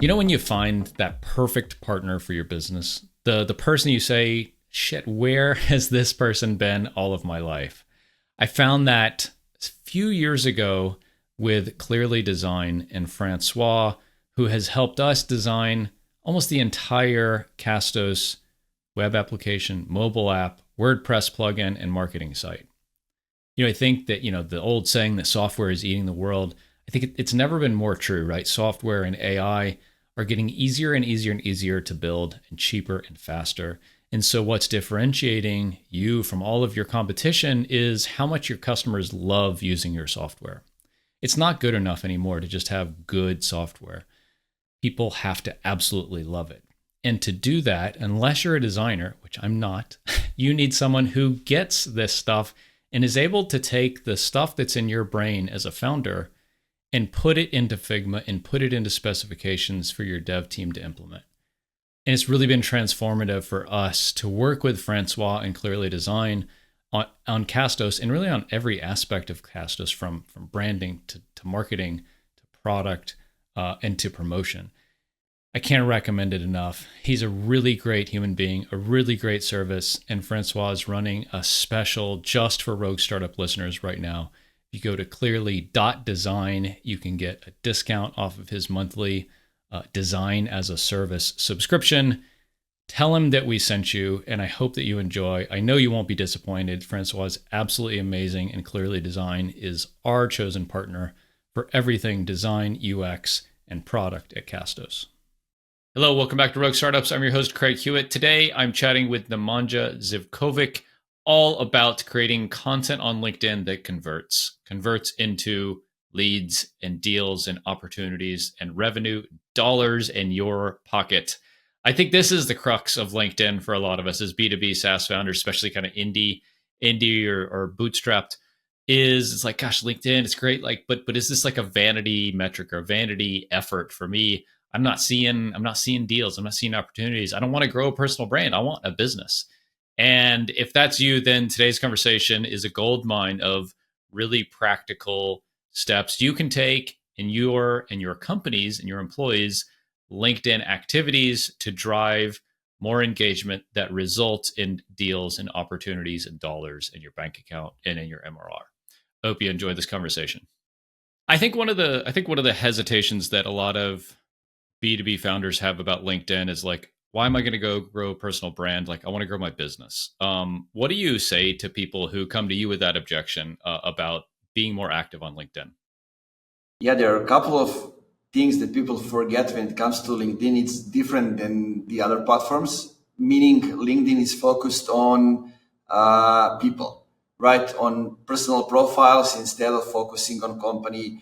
You know when you find that perfect partner for your business, the person you say, shit, where has this person been all of my life? I found that a few years ago with Clearly Design and Francois, who has helped us design almost the entire Castos web application, mobile app, WordPress plugin, and marketing site. I think that, the old saying that software is eating the world, I think it's never been more true, right? Software and AI are getting easier and easier and easier to build and cheaper and faster. And so what's differentiating you from all of your competition is how much your customers love using your software. It's not good enough anymore to just have good software. People have to absolutely love it. And to do that, unless you're a designer, which I'm not, you need someone who gets this stuff and is able to take the stuff that's in your brain as a founder and put it into Figma and put it into specifications for your dev team to implement. And it's really been transformative for us to work with Francois and Clearly Design on Castos and really on every aspect of Castos, from branding to marketing to product and to promotion. I can't recommend it enough. He's a really great human being, a really great service, and Francois is running a special just for Rogue Startup listeners right now. If you go to clearly.design, you can get a discount off of his monthly design as a service subscription. Tell him that we sent you, and I hope that you enjoy. I know you won't be disappointed. Francois is absolutely amazing, and Clearly Design is our chosen partner for everything design, UX, and product at Castos. Hello, welcome back to Rogue Startups. I'm your host, Craig Hewitt. Today, I'm chatting with Nemanja Zivkovic, all about creating content on LinkedIn that converts into leads and deals and opportunities and revenue, dollars in your pocket. I think this is the crux of LinkedIn for a lot of us as B2B SaaS founders, especially kind of indie or bootstrapped. It's like, gosh, LinkedIn, it's great. But is this like a vanity metric or vanity effort for me? I'm not seeing deals. I'm not seeing opportunities. I don't want to grow a personal brand. I want a business. And if that's you, then today's conversation is a gold mine of really practical steps you can take in your companies and your employees' LinkedIn activities to drive more engagement that results in deals and opportunities and dollars in your bank account and in your MRR. Hope you enjoyed this conversation. I think one of the hesitations that a lot of B2B founders have about LinkedIn is like, why am I going to go grow a personal brand? Like, I want to grow my business. What do you say to people who come to you with that objection about being more active on LinkedIn? Yeah, there are a couple of things that people forget when it comes to LinkedIn. It's different than the other platforms, meaning LinkedIn is focused on people, right? On personal profiles instead of focusing on company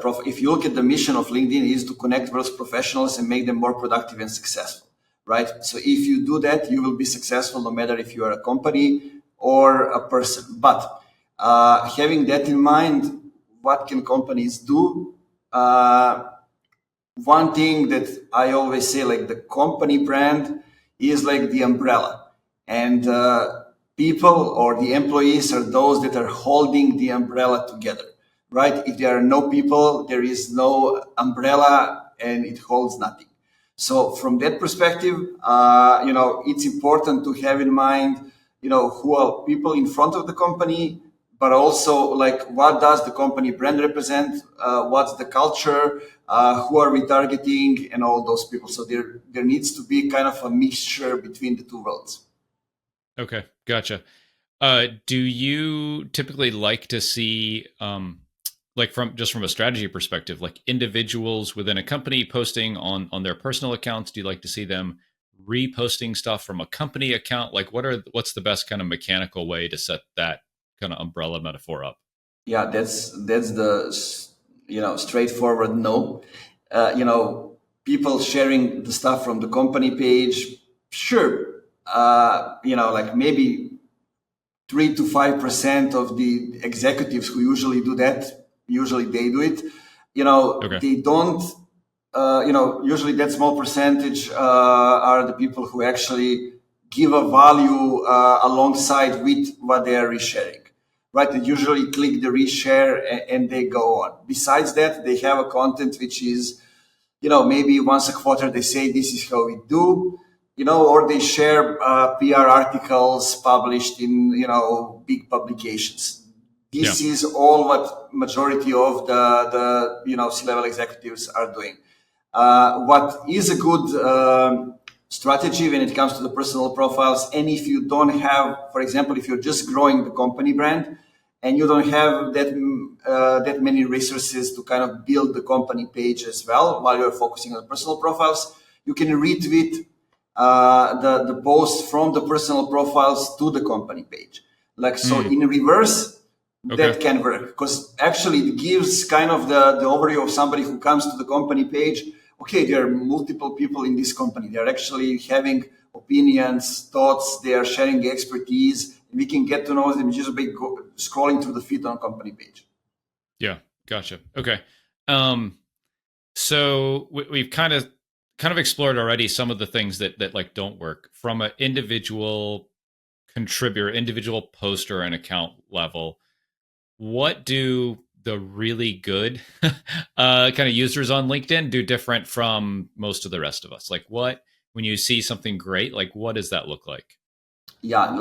profile. If you look at the mission of LinkedIn, it is to connect world's professionals and make them more productive and successful, right? So if you do that, you will be successful no matter if you are a company or a person. But having that in mind, what can companies do? One thing that I always say, like the company brand is like the umbrella, and people or the employees are those that are holding the umbrella together, right? If there are no people, there is no umbrella and it holds nothing. So from that perspective, it's important to have in mind, who are people in front of the company, but also like what does the company brand represent? What's the culture? Who are we targeting? And all those people. So there needs to be kind of a mixture between the two worlds. Okay, gotcha. Do you typically like to see, from a strategy perspective, like individuals within a company posting on their personal accounts? Do you like to see them reposting stuff from a company account? Like, what's the best kind of mechanical way to set that kind of umbrella metaphor up? Yeah, that's the straightforward no. People sharing the stuff from the company page, sure. Like maybe 3 to 5% of the executives who usually do that, usually they do it. Okay. They don't. Usually that small percentage are the people who actually give a value alongside with what they are resharing. right? They usually click the reshare and they go on. Besides that, they have a content which is, maybe once a quarter they say this is how we do, or they share PR articles published in, big publications. This is all what majority of the C-level executives are doing. What is a good strategy when it comes to the personal profiles, and if you don't have, for example, if you're just growing the company brand and you don't have that many resources to kind of build the company page as well while you're focusing on personal profiles, you can retweet the post from the personal profiles to the company page. So in reverse, that can work, because actually it gives kind of the overview of somebody who comes to the company page. Okay, there are multiple people in this company. They're actually having opinions, thoughts, they are sharing expertise. We can get to know them just by scrolling through the feed on company page. Yeah, gotcha. Okay. So we've kind of explored already some of the things that like don't work from an individual contributor, individual poster and account level. What do the really good kind of users on LinkedIn do different from most of the rest of us? Like when you see something great, like what does that look like? Yeah,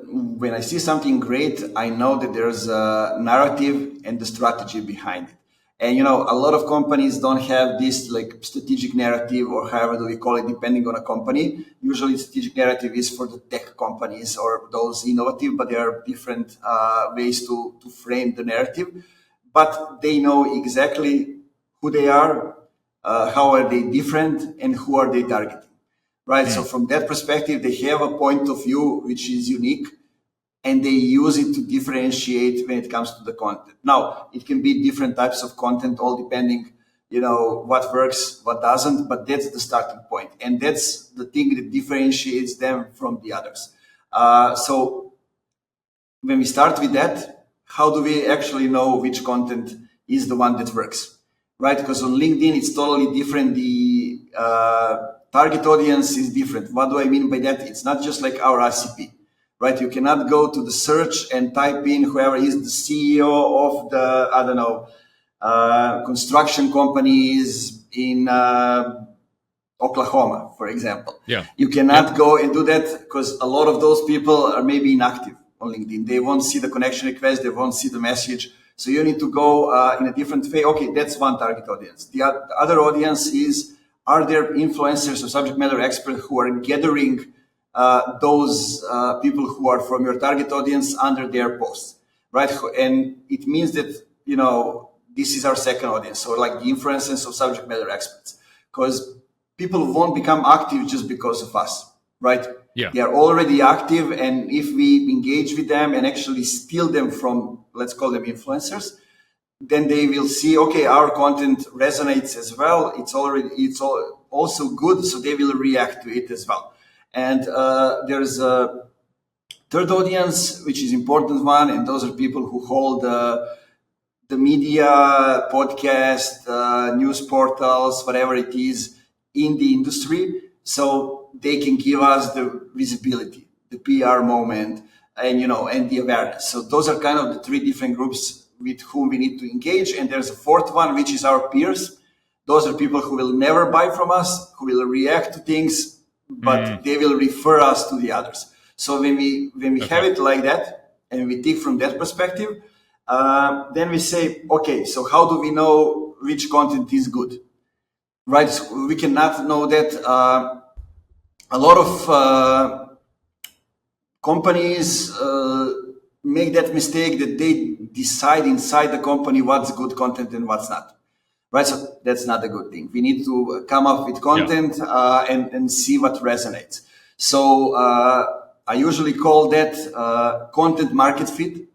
when I see something great, I know that there's a narrative and the strategy behind it. And, a lot of companies don't have this like strategic narrative, or however do we call it, depending on a company. Usually strategic narrative is for the tech companies or those innovative, but there are different ways to frame the narrative. But they know exactly who they are, how are they different, and who are they targeting. Right. So from that perspective, they have a point of view which is unique, and they use it to differentiate when it comes to the content. Now, it can be different types of content, all depending, what works, what doesn't, but that's the starting point. And that's the thing that differentiates them from the others. So when we start with that, how do we actually know which content is the one that works? Right? Because on LinkedIn, it's totally different. The target audience is different. What do I mean by that? It's not just like our RCP, right? You cannot go to the search and type in whoever is the CEO of the, construction companies in Oklahoma, for example. Yeah. You cannot go and do that, because a lot of those people are maybe inactive on LinkedIn. They won't see the connection request. They won't see the message. So you need to go in a different way. Okay, that's one target audience. The other audience is, are there influencers or subject matter experts who are gathering those people who are from your target audience under their posts, right? And it means that, this is our second audience. So like the influencers of subject matter experts, because people won't become active just because of us, right? Yeah. They are already active. And if we engage with them and actually steal them from, let's call them influencers, then they will see, okay, our content resonates as well. It's also good. So they will react to it as well. And there's a third audience, which is important one. And those are people who hold the media, podcast, news portals, whatever it is in the industry. So they can give us the visibility, the PR moment, and the awareness. So those are kind of the three different groups with whom we need to engage. And there's a fourth one, which is our peers. Those are people who will never buy from us, who will react to things, but they will refer us to the others. So when we have it like that, and we think from that perspective, then we say, okay, so how do we know which content is good? Right? So we cannot know that. A lot of companies make that mistake that they decide inside the company what's good content and what's not. Right? So that's not a good thing. We need to come up with content and see what resonates. So I usually call that content market fit.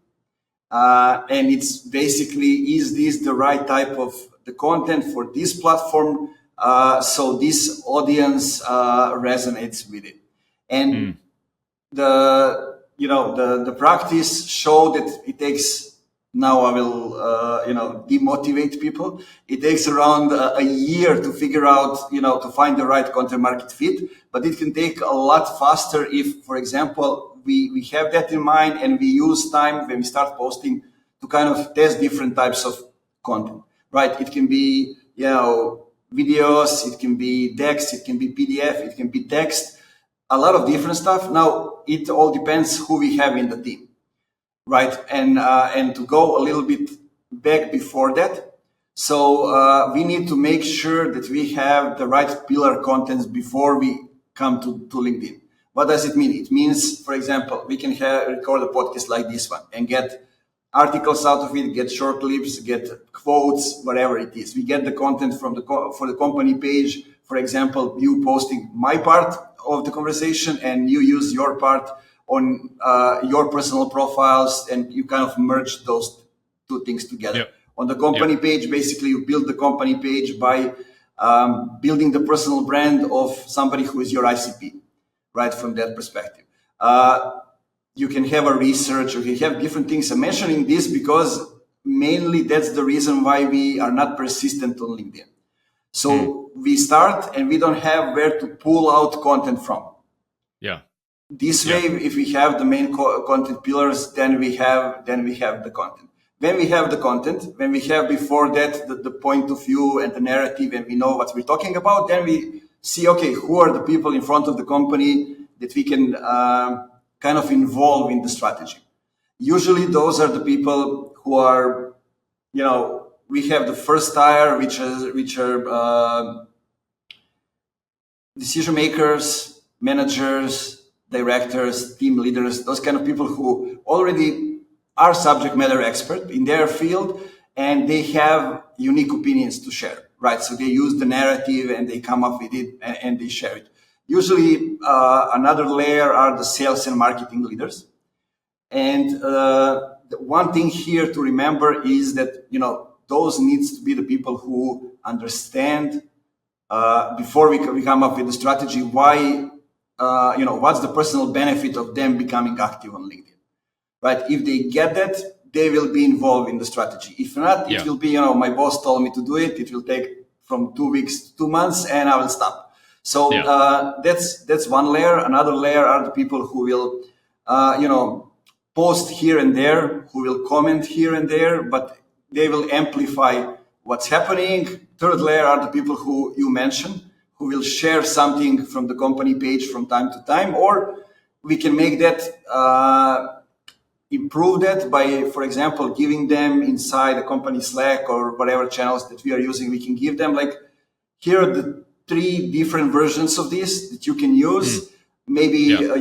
And it's basically, is this the right type of the content for this platform? So this audience resonates with it. And the practice show that it takes, now I will, demotivate people. It takes around a year to figure out, to find the right content market fit, but it can take a lot faster if, for example, we have that in mind, and we use time when we start posting to kind of test different types of content, right? It can be, videos, it can be decks, it can be PDF, it can be text, a lot of different stuff. Now, it all depends who we have in the team, right? And to go a little bit back before that, so we need to make sure that we have the right pillar contents before we come to LinkedIn. What does it mean? It means, for example, we can record a podcast like this one and get articles out of it, get short clips, get quotes, whatever it is. We get the content from for the company page. For example, you posting my part of the conversation and you use your part on your personal profiles, and you kind of merge those two things together. Yep. On the company page, basically you build the company page by building the personal brand of somebody who is your ICP, right? From that perspective. You can have a research, or you have different things. I'm mentioning this because mainly that's the reason why we are not persistent on LinkedIn. So we start and we don't have where to pull out content from. Yeah. This way, if we have the main content pillars, then we have the content. When we have the content, when we have before that the point of view and the narrative, and we know what we're talking about, then we see, okay, who are the people in front of the company that we can kind of involve in the strategy. Usually those are the people who are, we have the first tier, which are decision makers, managers, directors, team leaders, those kind of people who already are subject matter expert in their field, and they have unique opinions to share, right? So they use the narrative and they come up with it and they share it. Usually another layer are the sales and marketing leaders. And the one thing here to remember is that, those needs to be the people who understand before we come up with the strategy, why, what's the personal benefit of them becoming active on LinkedIn. Right? If they get that, they will be involved in the strategy. If not, it will be, my boss told me to do it. It will take from 2 weeks to 2 months, and I will stop. So that's one layer. Another layer are the people who will, post here and there, who will comment here and there, but they will amplify what's happening. Third layer are the people who you mentioned, who will share something from the company page from time to time, or we can make that. Improve that by, for example, giving them inside the company Slack or whatever channels that we are using. We can give them like, here are the 3 different versions of this that you can use. Maybe, add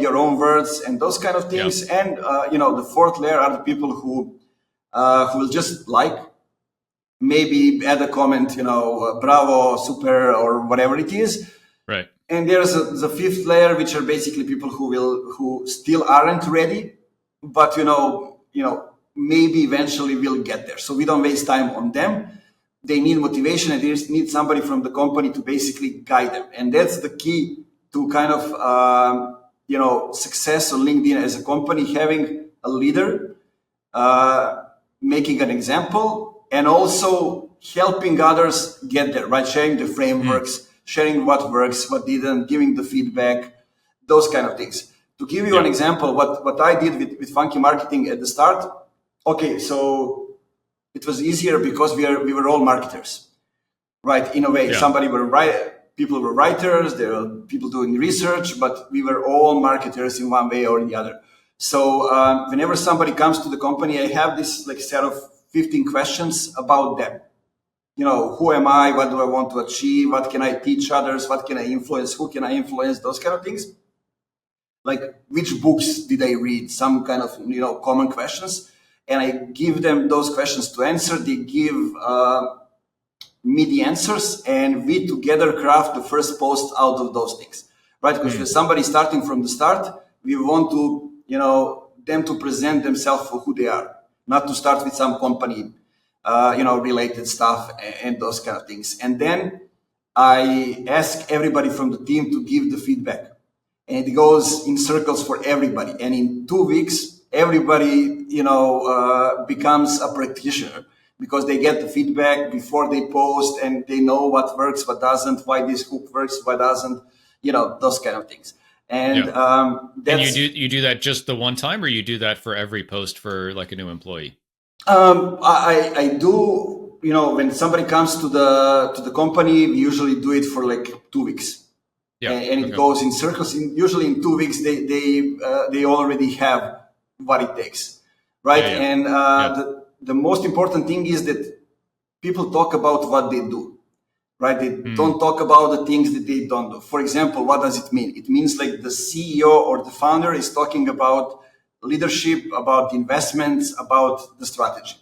your own words and those kind of things. And, the fourth layer are the people who will just maybe add a comment, bravo, super, or whatever it is. Right. And there's the fifth layer, which are basically people who still aren't ready, but maybe eventually we'll get there. So we don't waste time on them. They need motivation, and they need somebody from the company to basically guide them. And that's the key to kind of success on LinkedIn as a company, having a leader, making an example, and also helping others get there, right? Sharing the frameworks, sharing what works, what didn't, giving the feedback, those kind of things. To give you an example, what I did with Funky Marketing at the start, okay, so it was easier because we were all marketers, right? In a way, people were writers, there were people doing research, but we were all marketers in one way or the other. So whenever somebody comes to the company, I have this set of 15 questions about them. Who am I? What do I want to achieve? What can I teach others? What can I influence? Who can I influence? Those kind of things. Like, which books did I read? Some kind of, common questions. And I give them those questions to answer. They give me the answers, and we together craft the first post out of those things, right? Because if somebody starting from the start, we want to, them to present themselves for who they are, not to start with some company, related stuff and those kind of things. And then I ask everybody from the team to give the feedback. And it goes in circles for everybody. And in 2 weeks, everybody, becomes a practitioner because they get the feedback before they post, and they know what works, what doesn't, why this hook works, why doesn't, those kind of things. And Yeah. And that's you do that just the one time, or you do that for every post for like a new employee? I do, when somebody comes to the company, we usually do it for like 2 weeks, Yeah. and it Okay. goes in circles. Usually in 2 weeks, they already have what it takes, right? Yeah. Yeah. And Yeah. the most important thing is that people talk about what they do, right? They Mm. don't talk about the things that they don't do. For example, what does it mean? It means like the CEO or the founder is talking about leadership, about investments, about the strategy.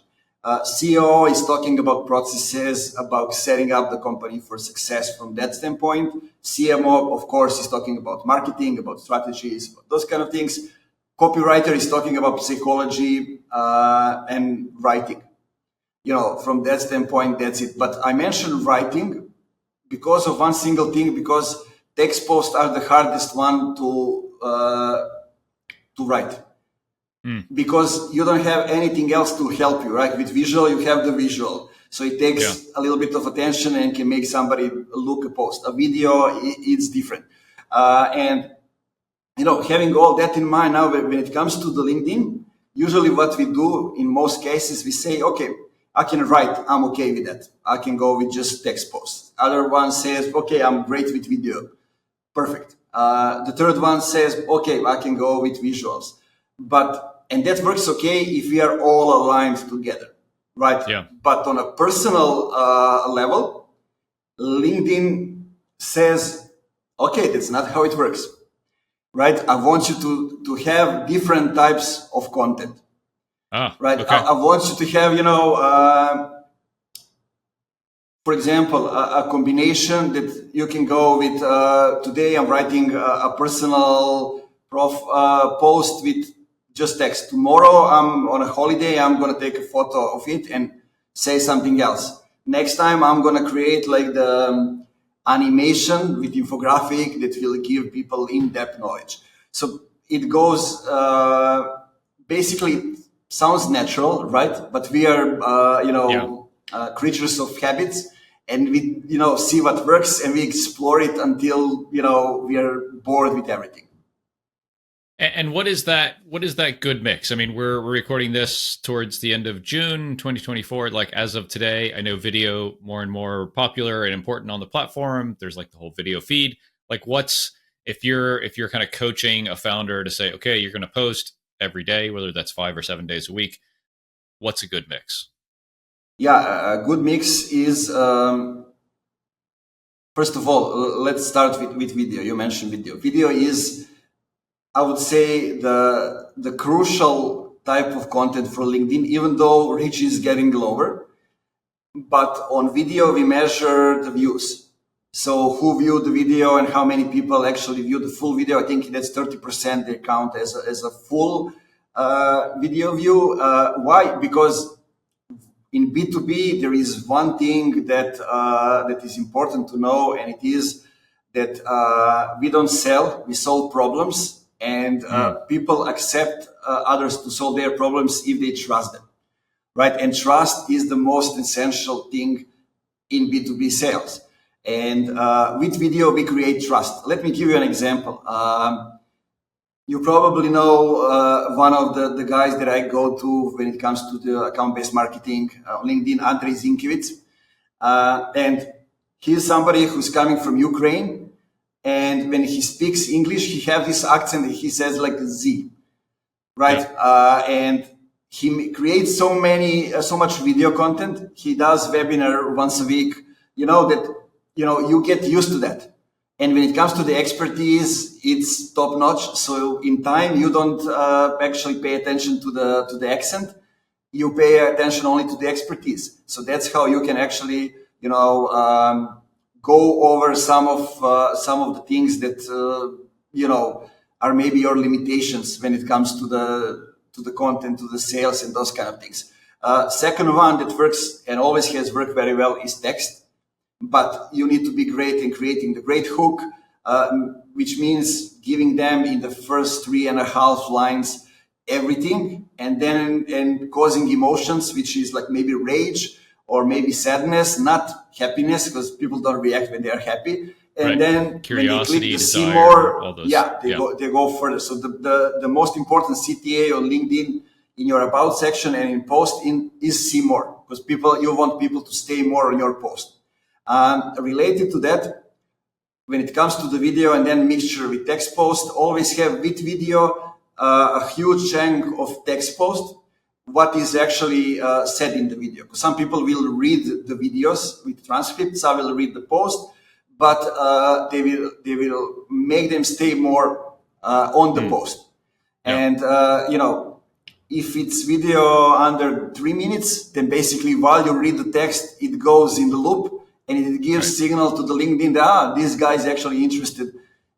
CEO is talking about processes, about setting up the company for success from that standpoint. CMO, of course, is talking about marketing, about strategies, about those kind of things. Copywriter is talking about psychology and writing. From that standpoint, that's it. But I mentioned writing because of one single thing, because text posts are the hardest one to write, Mm. because you don't have anything else to help you, right? With visual, you have the visual. So it Yeah. takes a little bit of attention and can make somebody look a post. A video, it's different. And having all that in mind now, when it comes to the LinkedIn, usually what we do in most cases, we say, okay, I can write, I'm okay with that. I can go with just text posts. Other one says, okay, I'm great with video. Perfect. The third one says, okay, I can go with visuals. And that works okay if we are all aligned together, right? Yeah. But on a personal level, LinkedIn says, okay, that's not how it works, right? I want you to have different types of content, Ah. right? Okay. I want you to have, for example, a combination that you can go with. Today, I'm writing a personal post with just text. Tomorrow, I'm on a holiday. I'm going to take a photo of it and say something else. Next time, I'm going to create like the animation with infographic that will give people in-depth knowledge. So it goes basically, it sounds natural, right? But we are, Yeah. creatures of habits, and we, see what works and we explore it until, we are bored with everything. And what is that? What is that good mix? I mean, we're recording this towards the end of June 2024. Like as of today, I know video more and more popular and important on the platform. There's like the whole video feed. Like, what's if you're kind of coaching a founder to say, okay, you're going to post every day, whether that's 5 or 7 days a week. What's a good mix? Yeah, a good mix is, first of all, let's start with video. You mentioned video. Video is, I would say, the crucial type of content for LinkedIn, even though reach is getting lower. But on video, we measure the views. So who viewed the video and how many people actually viewed the full video. I think that's 30% they count as a full video view. Why? Because in B2B, there is one thing that is important to know, and it is that we don't sell, we solve problems, and Mm. people accept others to solve their problems if they trust them, right? And trust is the most essential thing in B2B sales. And with video, we create trust. Let me give you an example. You probably know one of the guys that I go to when it comes to the account-based marketing on LinkedIn, Andrei Zinkiewicz. And he's somebody who's coming from Ukraine. And when he speaks English, he has this accent that he says like Z, right? Yeah. And he creates so much video content. He does webinar once a week, you get used to that. And when it comes to the expertise, it's top notch. So in time, you don't actually pay attention to the accent. You pay attention only to the expertise. So that's how you can actually, go over some of the things that are maybe your limitations when it comes to the content, to the sales, and those kind of things. Second one that works and always has worked very well is text, but you need to be great in creating the great hook, which means giving them in the first 3.5 lines everything, and then and causing emotions, which is like maybe rage or maybe sadness, not happiness, because people don't react when they are happy. And Right. then when they click Curiosity, the see desire, all more, those. yeah, they go further. So the most important CTA on LinkedIn in your about section and in post in is see more, because you want people to stay more on your post. Related to that, when it comes to the video and then mixture with text post, always have with video a huge chunk of text post, what is actually said in the video. Some people will read the videos with transcripts, some will read the post, but they will make them stay more on the post. Yeah. And if it's video under 3 minutes, then basically while you read the text, it goes in the loop and it gives signal to the LinkedIn that this guy is actually interested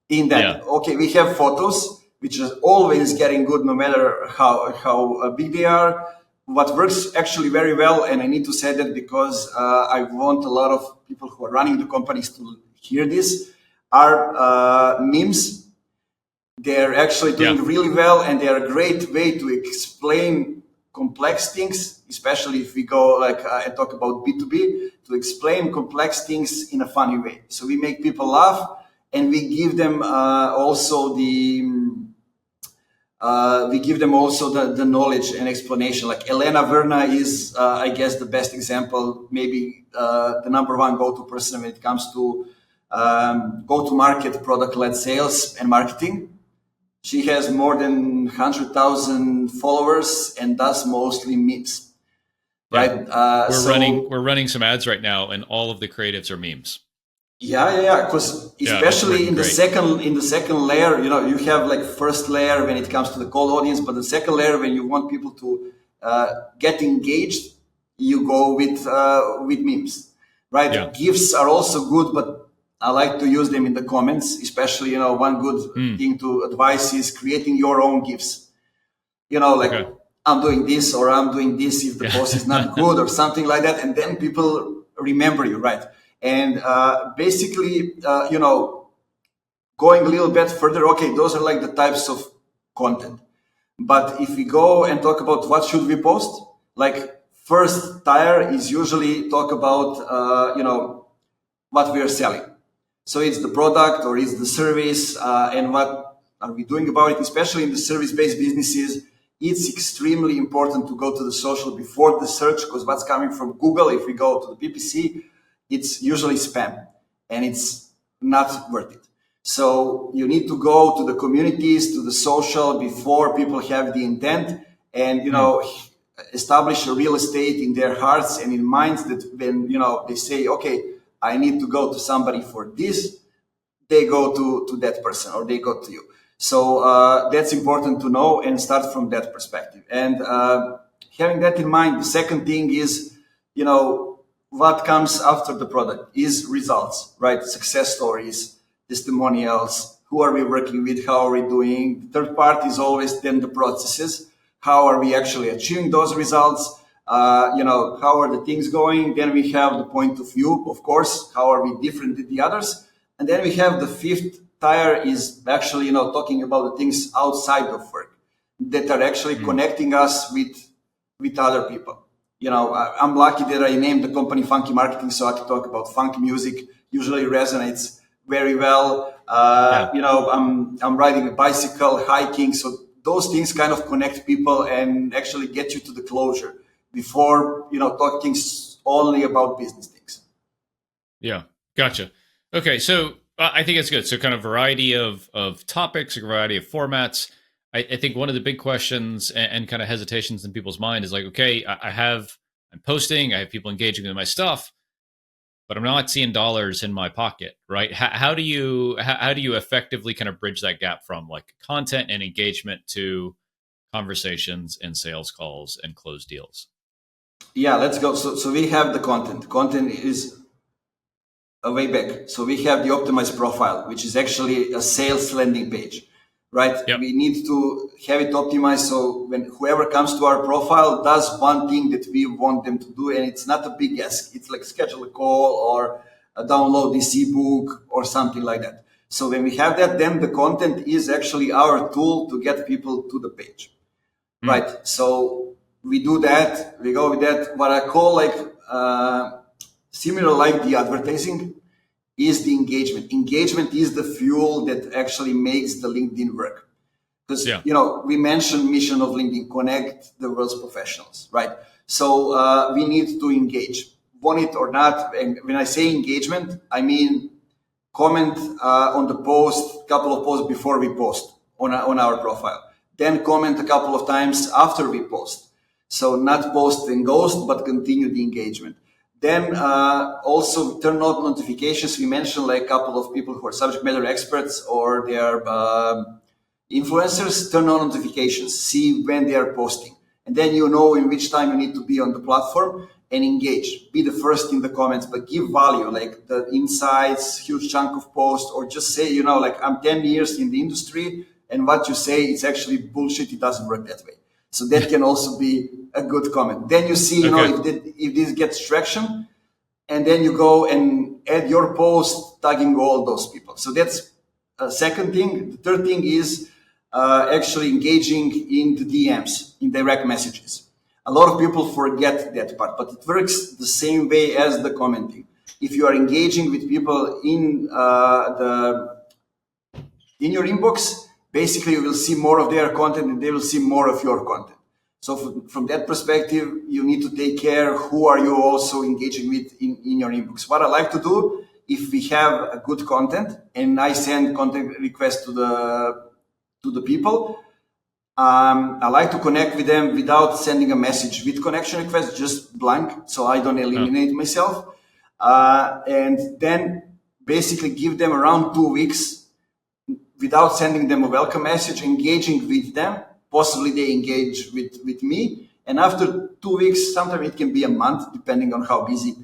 in that. Yeah. Okay, we have photos, which is always getting good no matter how big they are. What works actually very well, and I need to say that because I want a lot of people who are running the companies to hear this, are memes. They're actually doing really well, and they're a great way to explain complex things, especially if we go and talk about B2B, to explain complex things in a funny way. So we make people laugh, and we give them also the knowledge and explanation. Like Elena Verna is, I guess, the best example, maybe the number one go-to person when it comes to go-to-market, product-led sales and marketing. She has more than 100,000 followers and does mostly memes. Right? We're running some ads right now, and all of the creatives are memes. Yeah. Because especially in the second layer, you have like first layer when it comes to the cold audience, but the second layer when you want people to get engaged, you go with memes, right? Yeah. GIFs are also good, but I like to use them in the comments, especially, one good thing to advise is creating your own GIFs. I'm doing this or I'm doing this if the post is not good or something like that. And then people remember you, right? And basically, going a little bit further, okay, those are like the types of content. But if we go and talk about what should we post, like first tier is usually talk about, what we are selling. So it's the product or it's the service, and what are we doing about it? Especially in the service-based businesses, it's extremely important to go to the social before the search, because what's coming from Google, if we go to the PPC, it's usually spam and it's not worth it. So you need to go to the communities, to the social before people have the intent and, establish a real estate in their hearts and in minds that when, they say, okay, I need to go to somebody for this, they go to that person or they go to you. So that's important to know and start from that perspective. And having that in mind, the second thing is, what comes after the product is results, right? Success stories, testimonials, who are we working with, how are we doing? The third part is always then the processes. How are we actually achieving those results? How are the things going? Then we have the point of view, of course. How are we different than the others? And then we have the fifth tier is actually, talking about the things outside of work that are actually connecting us with other people. I'm lucky that I named the company Funky Marketing, so I can talk about funky music. Usually resonates very well. I'm riding a bicycle, hiking. So those things kind of connect people and actually get you to the closure before, talking only about business things. Yeah. Gotcha. Okay. So I think it's good. So kind of variety of topics, a variety of formats. I think one of the big questions and kind of hesitations in people's mind is like, okay, I'm posting, I have people engaging with my stuff, but I'm not seeing dollars in my pocket, right? How do you effectively kind of bridge that gap from like content and engagement to conversations and sales calls and close deals? Yeah, let's go. So we have the content. Content is a way back. So we have the optimized profile, which is actually a sales landing page, right? Yep. We need to have it optimized so when whoever comes to our profile does one thing that we want them to do, and it's not a big ask. It's like schedule a call or download this ebook or something like that. So when we have that, then the content is actually our tool to get people to the page, right? So we do that. We go with that. What I call like similar like the advertising. is the engagement. Engagement is the fuel that actually makes the LinkedIn work. Because, Yeah. we mentioned mission of LinkedIn, connect the world's professionals, right? So we need to engage, want it or not. And when I say engagement, I mean comment on the post, couple of posts before we post on our profile. Then comment a couple of times after we post. So not post and ghost, but continue the engagement. Then also turn on notifications. We mentioned like a couple of people who are subject matter experts or they are influencers. Turn on notifications, see when they are posting. And then you know in which time you need to be on the platform and engage. Be the first in the comments, but give value, like the insights, huge chunk of post, or just say, like I'm 10 years in the industry and what you say is actually bullshit. It doesn't work that way. So that can also be a good comment. Then you see, if this gets traction, and then you go and add your post tagging all those people. So that's a second thing. The third thing is actually engaging in the DMs, in direct messages. A lot of people forget that part, but it works the same way as the commenting. If you are engaging with people in your inbox, basically you will see more of their content and they will see more of your content. So from that perspective, you need to take care who are you also engaging with in your inbox. What I like to do, if we have a good content and I send content requests to the people, I like to connect with them without sending a message with connection request, just blank, so I don't eliminate myself. And then basically give them around 2 weeks without sending them a welcome message, engaging with them. Possibly they engage with me. And after 2 weeks, sometimes it can be a month, depending on how busy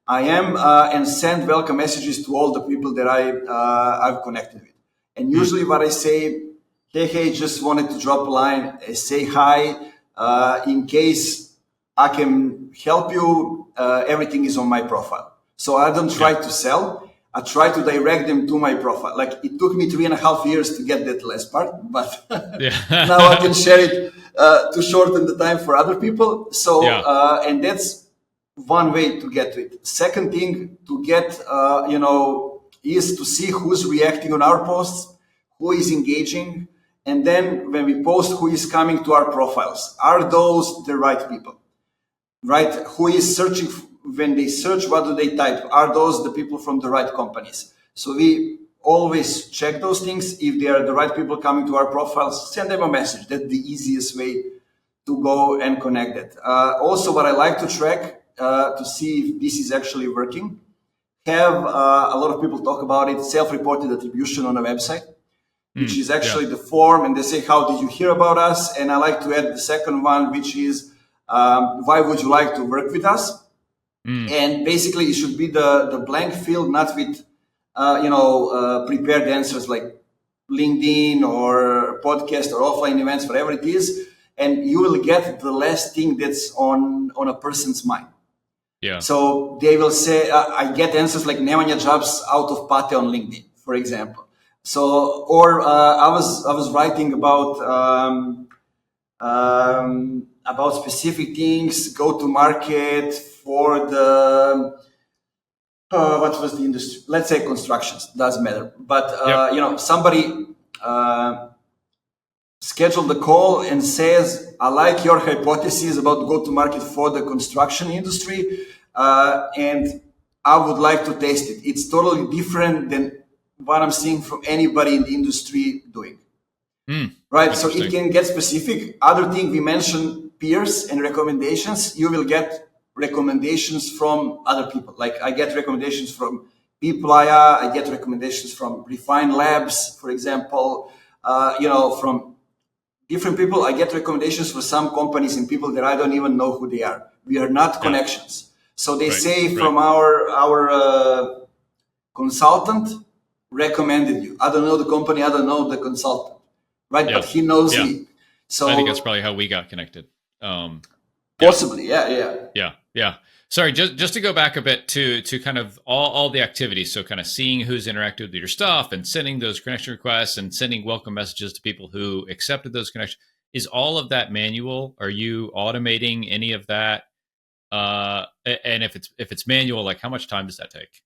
I am, and send welcome messages to all the people that I've connected with. And usually what I say, hey, just wanted to drop a line, say hi, in case I can help you, everything is on my profile. So I don't try to sell. I try to direct them to my profile. Like it took me 3.5 years to get that last part, but now I can share it to shorten the time for other people. So, and that's one way to get to it. Second thing to get, is to see who's reacting on our posts, who is engaging. And then when we post, who is coming to our profiles? Are those the right people? Right? Who is searching? When they search, what do they type? Are those the people from the right companies? So we always check those things. If they are the right people coming to our profiles, send them a message. That's the easiest way to go and connect it. Also, what I like to track to see if this is actually working, have a lot of people talk about it, self-reported attribution on a website, which is actually the form, and they say, how did you hear about us? And I like to add the second one, which is, why would you like to work with us? And basically it should be the blank field, not with, prepared answers like LinkedIn or podcast or offline events, whatever it is. And you will get the last thing that's on a person's mind. Yeah. So they will say, I get answers like Nemanja jobs out of Pate on LinkedIn, for example. So, or I was writing about specific things, go to market for the what was the industry? Let's say constructions, doesn't matter. But somebody scheduled the call and says, I like your hypothesis about go to market for the construction industry, and I would like to taste it. It's totally different than what I'm seeing from anybody in the industry doing. Right? So it can get specific. Other thing we mentioned, peers and recommendations. You will get recommendations from other people. Like I get recommendations from Peopleaya, I get recommendations from Refine Labs, for example, from different people. I get recommendations for some companies and people that I don't even know who they are. We are not connections. So they say from our consultant recommended you. I don't know the company, I don't know the consultant, right? Yeah. But he knows me. So I think that's probably how we got connected. Possibly, yeah. Sorry, just to go back a bit to kind of all the activities. So kind of seeing who's interacted with your stuff and sending those connection requests and sending welcome messages to people who accepted those connections. Is all of that manual? Are you automating any of that? And if it's manual, like how much time does that take?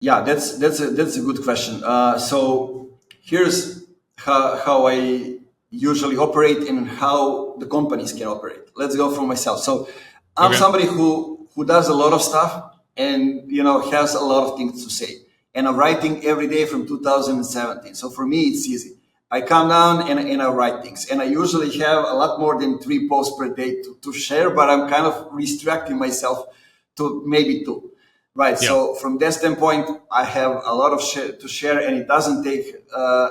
Yeah, that's a good question. So here's how I usually operate and how the companies can operate. Let's go for myself. So I'm Okay. somebody who does a lot of stuff and has a lot of things to say. And I'm writing every day from 2017. So for me, it's easy. I come down and I write things. And I usually have a lot more than 3 posts per day to share, but I'm kind of restricting myself to maybe two. Right. Yeah. So from that standpoint, I have a lot of to share, and it doesn't take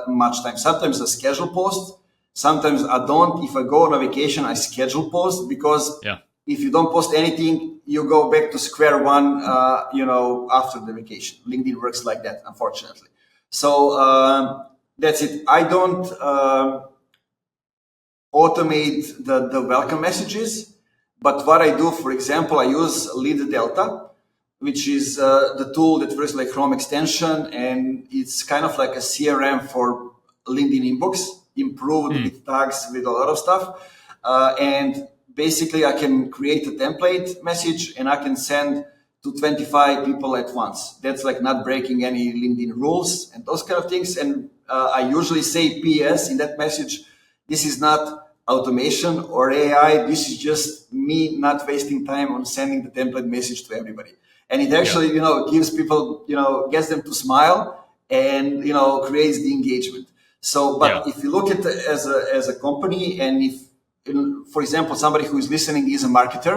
much time. Sometimes I schedule posts. Sometimes I don't. If I go on a vacation, I schedule posts because Yeah. if you don't post anything, you go back to square one. After the vacation, LinkedIn works like that, unfortunately. So that's it. I don't automate the welcome messages, but what I do, for example, I use Lead Delta, which is the tool that works like Chrome extension, and it's kind of like a CRM for LinkedIn inbox, improved with tags, with a lot of stuff. And basically, I can create a template message and I can send to 25 people at once. That's like not breaking any LinkedIn rules and those kind of things. And I usually say PS in that message. This is not automation or AI. This is just me not wasting time on sending the template message to everybody. And it Yeah. actually, gives people, gets them to smile and, creates the engagement. So, Yeah. but if you look at it as a company, and if, for example, somebody who is listening is a marketer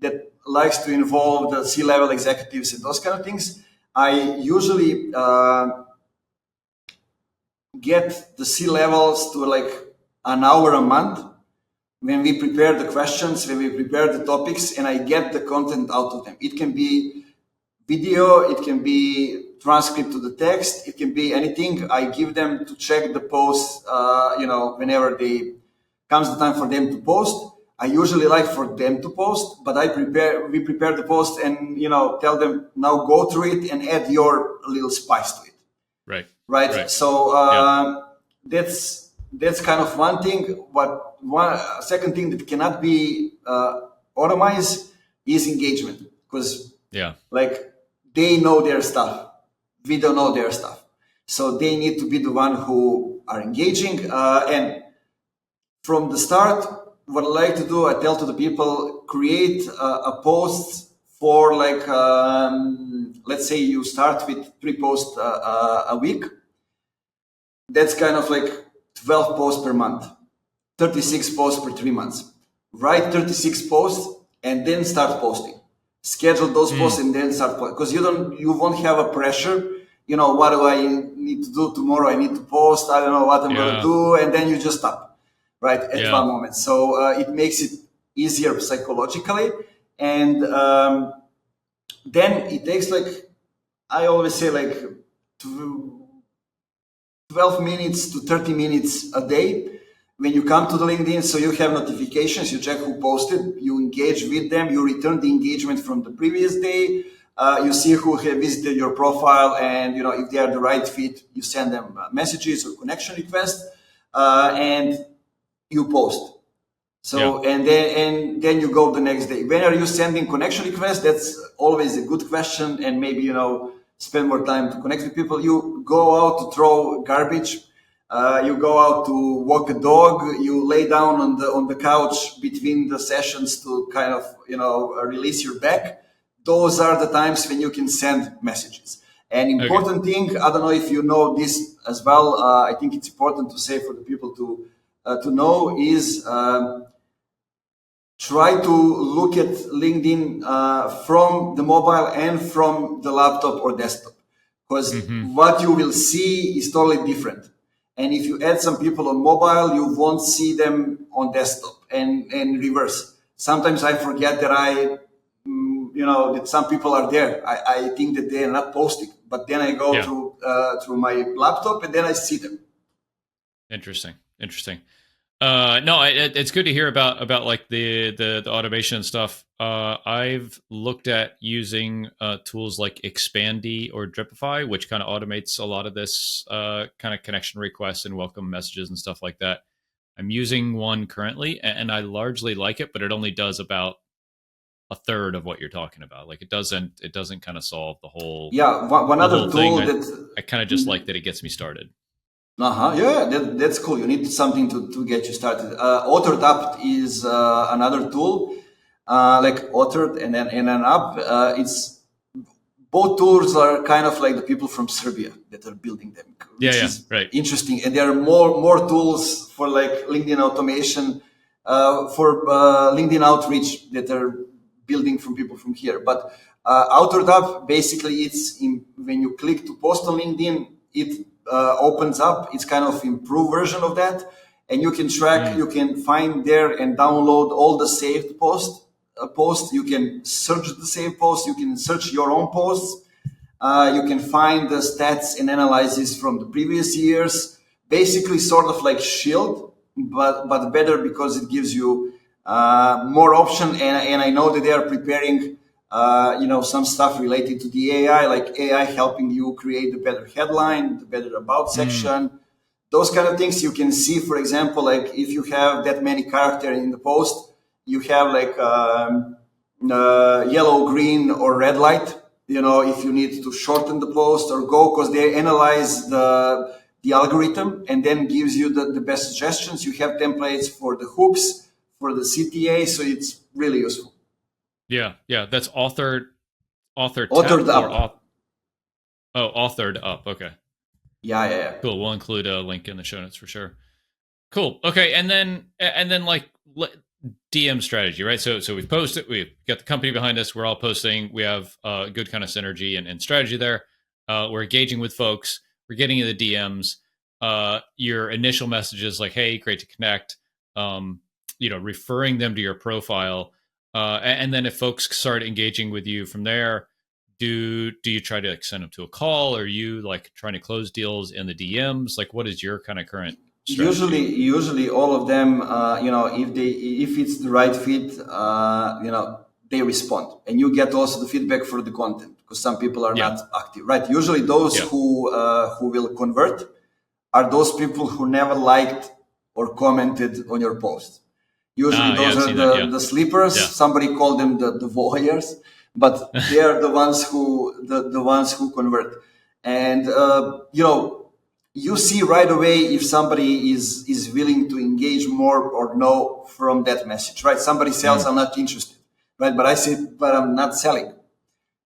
that likes to involve the C-level executives and those kind of things, I usually get the C-levels to like an hour a month when we prepare the questions, when we prepare the topics, and I get the content out of them. It can be video, it can be transcript to the text, it can be anything. I give them to check the post, whenever they comes the time for them to post. I usually like for them to post, but we prepare the post and, tell them now go through it and add your little spice to it. Right. Right. Right. So Yeah. that's kind of one thing. But one second thing that cannot be automized is engagement, because Yeah. like they know their stuff, we don't know their stuff, so they need to be the one who are engaging. And from the start, what I like to do, I tell to the people, create a post for like let's say you start with 3 posts a week. That's kind of like 12 posts per month, 36 posts per 3 months. Write 36 posts and then start posting. Schedule those posts and then start posting, because you won't have a pressure. What do I need to do tomorrow? I need to post. I don't know what I'm gonna Yeah. do, and then you just stop, right, at Yeah. one moment. So it makes it easier psychologically, and then it takes like, I always say, like 12 minutes to 30 minutes a day when you come to the LinkedIn. So you have notifications, you check who posted, you engage with them, you return the engagement from the previous day. You see who have visited your profile, and if they are the right fit, you send them messages or connection requests, and you post. Yeah. So and then you go the next day. When are you sending connection requests? That's always a good question, and maybe spend more time to connect with people. You go out to throw garbage. You go out to walk a dog. You lay down on the couch between the sessions to kind of release your back. Those are the times when you can send messages. An Okay. important thing, I don't know if you know this as well. I think it's important to say for the people to know is. Try to look at LinkedIn from the mobile and from the laptop or desktop, because what you will see is totally different. And if you add some people on mobile, you won't see them on desktop, and reverse. Sometimes I forget that that some people are there. I think that they are not posting, but then I go Yeah. through my laptop and then I see them. Interesting. Interesting. No, it's good to hear about like the automation and stuff. I've looked at using tools like Expandy or Dripify, which kind of automates a lot of this kind of connection requests and welcome messages and stuff like that. I'm using one currently, and I largely like it, but it only does about a third of what you're talking about. Like it doesn't kind of solve the whole One the other whole tool thing. that I kind of just like that it gets me started. Yeah, that's cool. You need something to get you started. Authored Up is another tool, like Authored and an app. It's both tools are kind of like the people from Serbia that are building them, which is Right. interesting. And there are more tools for like LinkedIn automation, for LinkedIn outreach that are building from people from here. But Authored Up, basically, when you click to post on LinkedIn, it opens up. It's kind of improved version of that, and you can track. You can find there and download all the saved posts. You can search the saved posts. You can search your own posts. You can find the stats and analysis from the previous years. Basically, sort of like Shield, but better because it gives you more option. And I know that they are preparing some stuff related to the AI, like AI helping you create the better headline, the better about section, those kind of things. You can see, for example, like if you have that many characters in the post, you have like yellow, green, or red light. If you need to shorten the post or go, because they analyze the algorithm and then gives you the best suggestions. You have templates for the hooks, for the CTA, so it's really useful. Yeah. That's authored Authored Up. Authored Up. Okay. Yeah. Cool. We'll include a link in the show notes for sure. Cool. Okay, and then like DM strategy, right? So we've posted, we've got the company behind us. We're all posting. We have good kind of synergy and strategy there. We're engaging with folks. We're getting in the DMs. Your initial messages like, "Hey, great to connect." Referring them to your profile, and then if folks start engaging with you from there, do you try to like send them to a call? Or are you like trying to close deals in the DMs? Like, what is your kind of current strategy? Usually all of them, if it's the right fit, they respond, and you get also the feedback for the content, because some people are not active, right? Usually those who will convert are those people who never liked or commented on your post. Usually those are the sleepers. Somebody called them the voyeurs, but they are the ones who convert. And you see right away if somebody is willing to engage more or no from that message, right? Somebody says, "I'm not interested," right? But I say, "But I'm not selling,"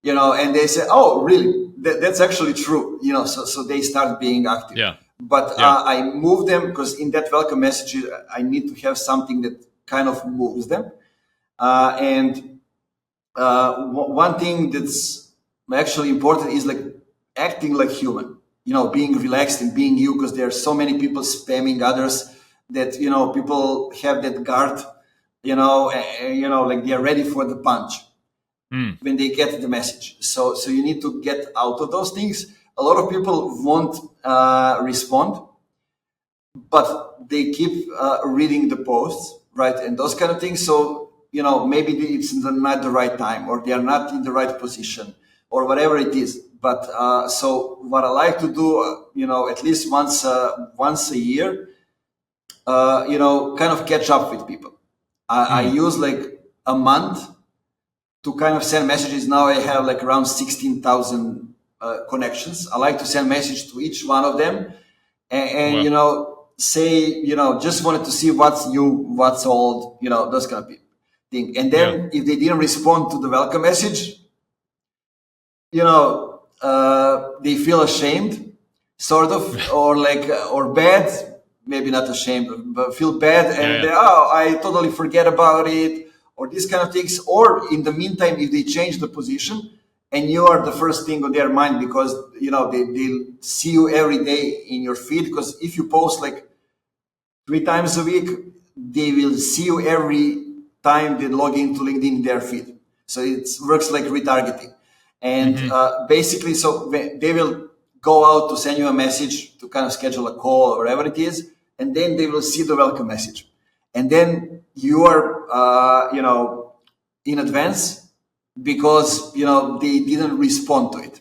and they say, "Oh, really? That's actually true," so they start being active. But I move them, because in that welcome message, I need to have something that kind of moves them. And one thing that's actually important is like acting like human, being relaxed and being you, because there are so many people spamming others that, people have that guard, like they are ready for the punch when they get the message. So you need to get out of those things. A lot of people won't respond, but they keep reading the posts, right? And those kind of things. So, maybe it's not the right time, or they are not in the right position, or whatever it is. But so what I like to do, at least once a year, kind of catch up with people. I use like a month to kind of send messages. Now I have like around 16,000 connections. I like to send message to each one of them, and say, just wanted to see what's new, what's old, those kind of thing. And then if they didn't respond to the welcome message, they feel ashamed, sort of, or bad, maybe not ashamed, but feel bad, and I totally forget about it, or these kind of things. Or in the meantime, if they change the position, and you are the first thing on their mind, because they'll see you every day in your feed. Because if you post like 3 times a week, they will see you every time they log into LinkedIn in their feed. So it works like retargeting. And basically, so they will go out to send you a message to kind of schedule a call or whatever it is, and then they will see the welcome message. And then you are, in advance, because, they didn't respond to it,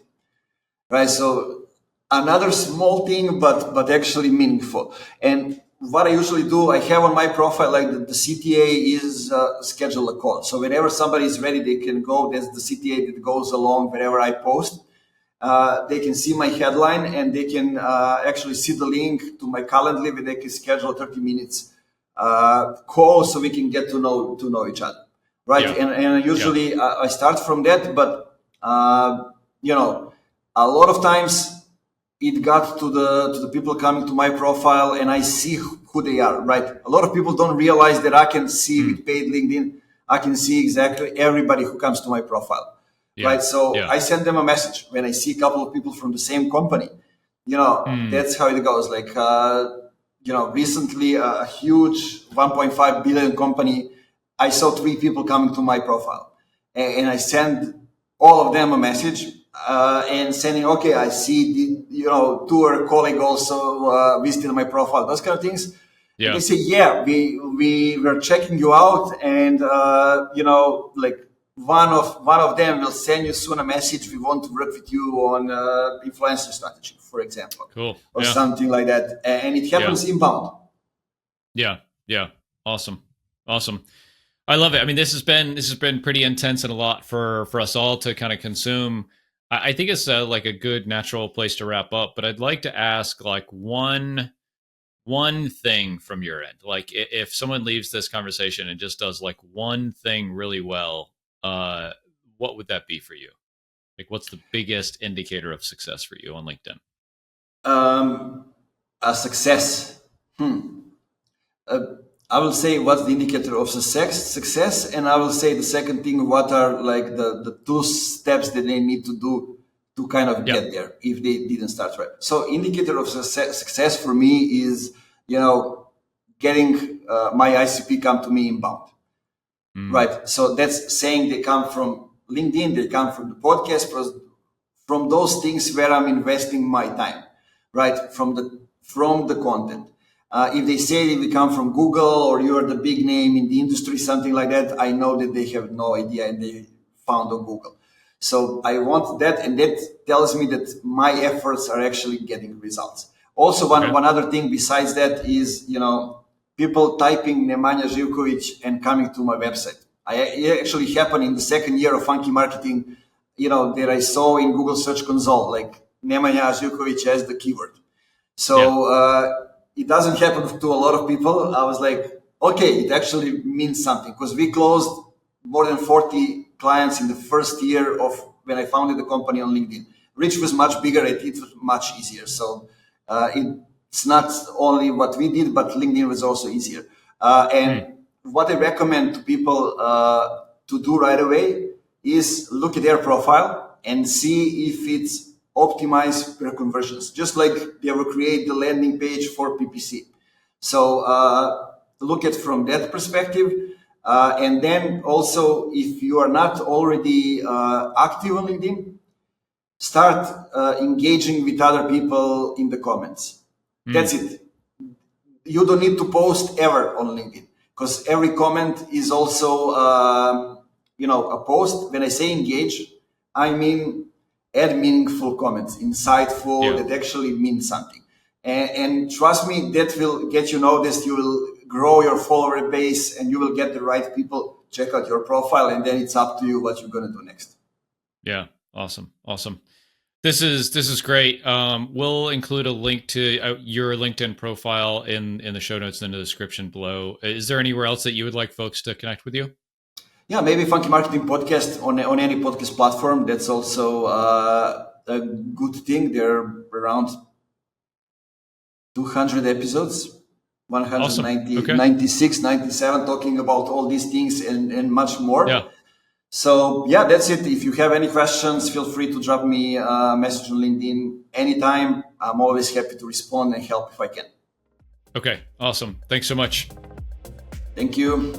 right? So another small thing, but actually meaningful. And what I usually do, I have on my profile, like the CTA is schedule a call. So whenever somebody is ready, they can go. There's the CTA that goes along wherever I post. They can see my headline and they can actually see the link to my Calendly where they can schedule 30 minutes call so we can get to know each other, right? Yeah. And usually I start from that, but a lot of times it got to the people coming to my profile and I see who they are, right? A lot of people don't realize that I can see with paid LinkedIn, I can see exactly everybody who comes to my profile, right? So I send them a message when I see a couple of people from the same company. That's how it goes. Like, recently a huge 1.5 billion company, I saw 3 people coming to my profile and I send all of them a message. And sending, okay, I see two are colleague also visited my profile, those kind of things. Yeah. And they say, yeah, we were checking you out, and like one of them will send you soon a message. We want to work with you on influencer strategy, for example, cool, or something like that, and it happens inbound. Yeah, awesome. I love it. I mean, this has been pretty intense and a lot for us all to kind of consume. I think it's like a good natural place to wrap up, but I'd like to ask like one thing from your end. Like if someone leaves this conversation and just does like one thing really well, what would that be for you? Like what's the biggest indicator of success for you on LinkedIn? A success. I will say what's the indicator of success, and I will say the second thing, what are like the 2 steps that they need to do to kind of get there if they didn't start right. So indicator of success for me is, getting my ICP come to me inbound, right? So that's saying they come from LinkedIn, they come from the podcast, from those things where I'm investing my time, right? From the content. If they say we come from Google or you're the big name in the industry, something like that, I know that they have no idea and they found on Google. So I want that, and that tells me that my efforts are actually getting results. Also, one other thing besides that is, people typing Nemanja Živković and coming to my website. It actually happened in the second year of Funky Marketing, that I saw in Google Search Console, like Nemanja Živković as the keyword. So it doesn't happen to a lot of people. I was like, okay, it actually means something, because we closed more than 40 clients in the first year of when I founded the company on LinkedIn. Reach was much bigger, it was much easier. So it's not only what we did, but LinkedIn was also easier. And what I recommend to people to do right away is look at their profile and see if it's optimized per conversions, just like they will create the landing page for PPC. So look at from that perspective. And then also, if you are not already active on LinkedIn, start engaging with other people in the comments. That's it. You don't need to post ever on LinkedIn, because every comment is also, a post. When I say engage, I mean add meaningful comments, insightful, that actually means something. And trust me, that will get you noticed. You will grow your follower base and you will get the right people check out your profile, and then it's up to you what you're going to do next. Yeah. Awesome. This is great. We'll include a link to your LinkedIn profile in the show notes in the description below. Is there anywhere else that you would like folks to connect with you? Yeah, maybe Funky Marketing Podcast on any podcast platform. That's also a good thing. There are around 200 episodes, 190, awesome. 96, 97, talking about all these things and much more. Yeah. So yeah, that's it. If you have any questions, feel free to drop me a message on LinkedIn anytime. I'm always happy to respond and help if I can. Okay, awesome. Thanks so much. Thank you.